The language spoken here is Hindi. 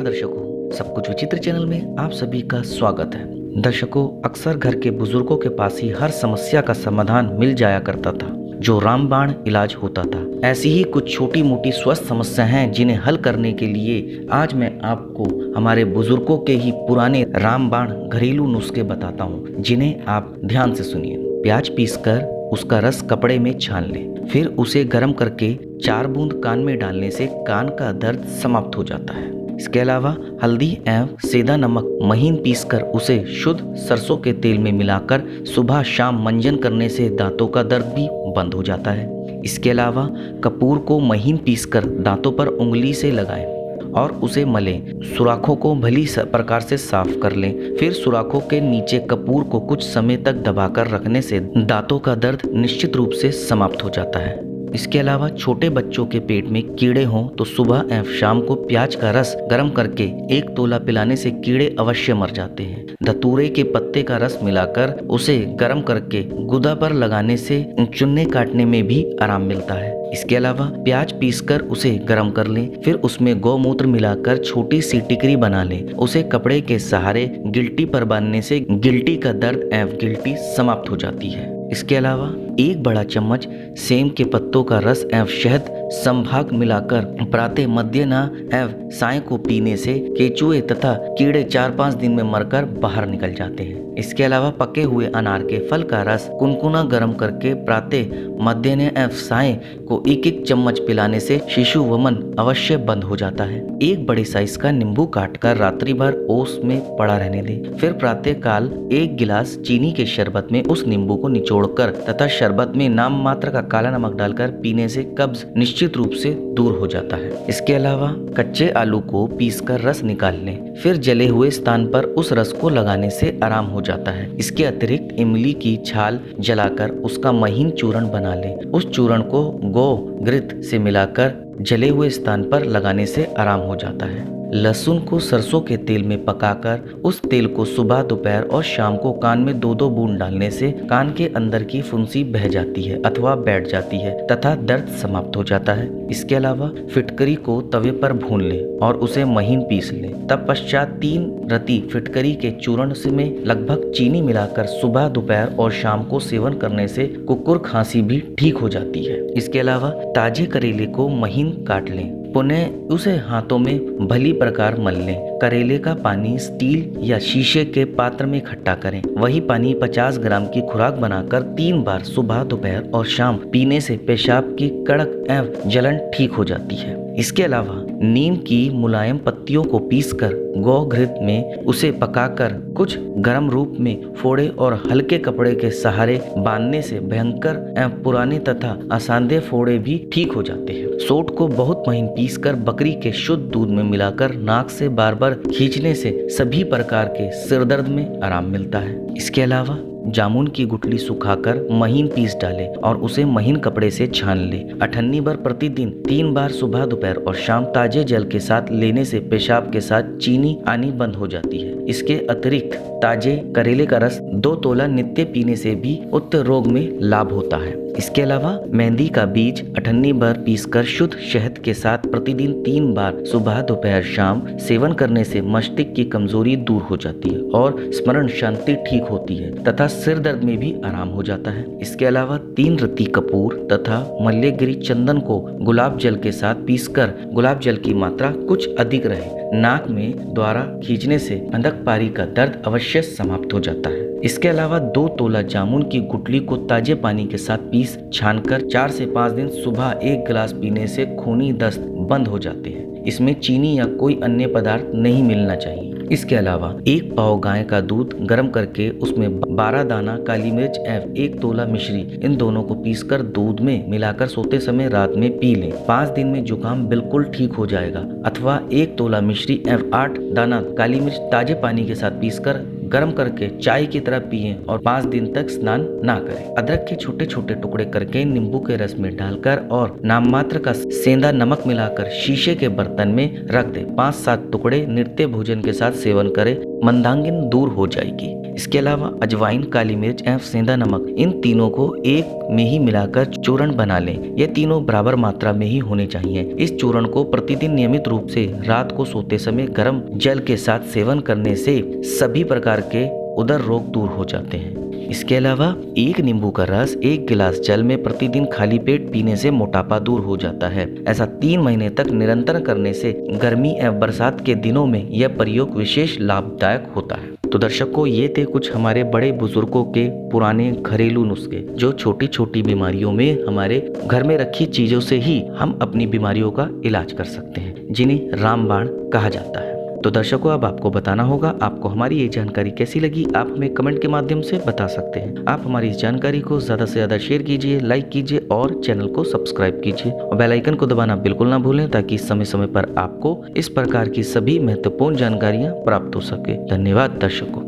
दर्शकों, सब कुछ विचित्र चैनल में आप सभी का स्वागत है। दर्शकों, अक्सर घर के बुजुर्गों के पास ही हर समस्या का समाधान मिल जाया करता था, जो रामबाण इलाज होता था। ऐसी ही कुछ छोटी मोटी स्वस्थ समस्या हैं जिन्हें हल करने के लिए आज मैं आपको हमारे बुजुर्गों के ही पुराने रामबाण घरेलू नुस्खे बताता हूँ, जिन्हें आप ध्यान से सुनिए। प्याज पीसकर उसका रस कपड़े में छान लें, फिर उसे गर्म करके 4 बूंद कान में डालने से कान का दर्द समाप्त हो जाता है। इसके अलावा हल्दी एवं सेंधा नमक महीन पीसकर उसे शुद्ध सरसों के तेल में मिलाकर सुबह शाम मंजन करने से दांतों का दर्द भी बंद हो जाता है। इसके अलावा कपूर को महीन पीसकर दांतों पर उंगली से लगाएं और उसे मलें। सुराखों को भली प्रकार से साफ कर लें, फिर सुराखों के नीचे कपूर को कुछ समय तक दबाकर रखने से दांतों का दर्द निश्चित रूप से समाप्त हो जाता है। इसके अलावा छोटे बच्चों के पेट में कीड़े हों तो सुबह एवं शाम को प्याज का रस गर्म करके 1 तोला पिलाने से कीड़े अवश्य मर जाते हैं। धतूरे के पत्ते का रस मिलाकर उसे गर्म करके गुदा पर लगाने से चुन्ने काटने में भी आराम मिलता है। इसके अलावा प्याज पीसकर उसे गर्म कर लें, फिर उसमें गौमूत्र मिलाकर छोटी सी टिकरी बना लें। उसे कपड़े के सहारे गिल्टी पर बांधने से गिल्टी का दर्द एवं गिल्टी समाप्त हो जाती है। इसके अलावा 1 बड़ा चम्मच सेम के पत्तों का रस एवं शहद संभाग मिलाकर प्रातः मध्याह्न एवं साय को पीने से केचुए तथा कीड़े 4-5 दिन में मरकर बाहर निकल जाते हैं। इसके अलावा पके हुए अनार के फल का रस कुनकुना गर्म करके प्रातः मध्याह्न एवं साय को 1-1 चम्मच पिलाने से शिशु वमन अवश्य बंद हो जाता है। 1 बड़े साइज का नींबू काटकर रात्रि भर ओस में पड़ा रहने दें, फिर प्रातः काल 1 गिलास चीनी के शरबत में उस नींबू को निचोड़कर तथा शरबत में नाम मात्र का काला नमक डालकर पीने से कब्ज निश्चित रूप से दूर हो जाता है। इसके अलावा कच्चे आलू को पीसकर रस निकाल लें, फिर जले हुए स्थान पर उस रस को लगाने से आराम हो जाता है। इसके अतिरिक्त इमली की छाल जलाकर उसका महीन चूर्ण बना लें। उस चूर्ण को गौ घृत से मिलाकर जले हुए स्थान पर लगाने से आराम हो जाता है। लहसुन को सरसों के तेल में पकाकर उस तेल को सुबह दोपहर और शाम को कान में 2-2 बूंद डालने से कान के अंदर की फुंसी बह जाती है अथवा बैठ जाती है तथा दर्द समाप्त हो जाता है। इसके अलावा फिटकरी को तवे पर भून लें और उसे महीन पीस लें। तत्पश्चात 3 रति फिटकरी के चूर्ण में लगभग चीनी मिलाकर सुबह दोपहर और शाम को सेवन करने से कुकुर खांसी भी ठीक हो जाती है। इसके अलावा ताजे करेले को महीन काट लें, पुनः उसे हाथों में भली प्रकार मल लें। करेले का पानी स्टील या शीशे के पात्र में इकट्ठा करें। वही पानी 50 ग्राम की खुराक बनाकर 3 बार सुबह दोपहर और शाम पीने से पेशाब की कड़क एवं जलन ठीक हो जाती है। इसके अलावा नीम की मुलायम पत्तियों को पीसकर गौ घृत में उसे पकाकर कुछ गर्म रूप में फोड़े और हल्के कपड़े के सहारे बांधने से भयंकर एवं पुराने तथा असांध्य फोड़े भी ठीक हो जाते हैं। सोंठ को बहुत महीन पीसकर बकरी के शुद्ध दूध में मिलाकर नाक से बार बार खींचने से सभी प्रकार के सिरदर्द में आराम मिलता है। इसके अलावा जामुन की गुठली सुखाकर महीन पीस डालें और उसे महीन कपड़े से छान लें। 98 बार प्रतिदिन 3 बार सुबह दोपहर और शाम ताजे जल के साथ लेने से पेशाब के साथ चीनी आनी बंद हो जाती है। इसके अतिरिक्त ताजे करेले का रस 2 तोला नित्य पीने से भी उक्त रोग में लाभ होता है। इसके अलावा मेहंदी का बीज 98 बार पीसकर शुद्ध शहद के साथ प्रतिदिन 3 बार सुबह दोपहर शाम सेवन करने से मस्तिष्क की कमजोरी दूर हो जाती है और स्मरण शक्ति ठीक होती है तथा सिर दर्द में भी आराम हो जाता है। इसके अलावा 3 रत्ती कपूर तथा मल्यगिरी चंदन को गुलाब जल के साथ पीसकर गुलाब जल की मात्रा कुछ अधिक रहे नाक में द्वारा खींचने से अंधकपारी का दर्द अवश्य समाप्त हो जाता है। इसके अलावा 2 तोला जामुन की गुठली को ताजे पानी के साथ पीस छानकर 4 से 5 दिन सुबह 1 गिलास पीने से खूनी दस्त बंद हो जाते हैं। इसमें चीनी या कोई अन्य पदार्थ नहीं मिलना चाहिए। इसके अलावा 1 पाव गाय का दूध गर्म करके उसमें 12 दाना काली मिर्च एवं 1 तोला मिश्री, इन दोनों को पीसकर दूध में मिलाकर सोते समय रात में पी लें। 5 दिन में जुकाम बिल्कुल ठीक हो जाएगा। अथवा 1 तोला मिश्री एवं 8 दाना काली मिर्च ताजे पानी के साथ पीसकर गर्म करके चाय की तरह पिएं और 5 दिन तक स्नान ना करें। अदरक के छोटे छोटे टुकड़े करके नींबू के रस में डालकर और नाम मात्र का सेंधा नमक मिलाकर शीशे के बर्तन में रख दें। 5-7 टुकड़े नित्य भोजन के साथ सेवन करें, मंदाग्नि दूर हो जाएगी। इसके अलावा अजवाइन, काली मिर्च एवं सेंधा नमक, इन तीनों को एक में ही मिलाकर चूर्ण बना लें। ये तीनों बराबर मात्रा में ही होने चाहिए। इस चूर्ण को प्रतिदिन नियमित रूप से रात को सोते समय गर्म जल के साथ सेवन करने से सभी प्रकार के उदर रोग दूर हो जाते हैं। इसके अलावा एक नींबू का रस 1 गिलास जल में प्रतिदिन खाली पेट पीने से मोटापा दूर हो जाता है। ऐसा 3 महीने तक निरंतर करने से गर्मी एवं बरसात के दिनों में यह प्रयोग विशेष लाभदायक होता है। तो दर्शकों, ये थे कुछ हमारे बड़े बुजुर्गों के पुराने घरेलू नुस्खे, जो छोटी छोटी बीमारियों में हमारे घर में रखी चीजों से ही हम अपनी बीमारियों का इलाज कर सकते हैं, जिन्हें रामबाण कहा जाता है। तो दर्शकों, अब आपको बताना होगा आपको हमारी ये जानकारी कैसी लगी। आप हमें कमेंट के माध्यम से बता सकते हैं। आप हमारी इस जानकारी को ज़्यादा से ज़्यादा शेयर कीजिए, लाइक कीजिए और चैनल को सब्सक्राइब कीजिए और बेल आइकन को दबाना बिल्कुल ना भूलें, ताकि समय समय पर आपको इस प्रकार की सभी महत्वपूर्ण जानकारियाँ प्राप्त हो सके। धन्यवाद दर्शकों।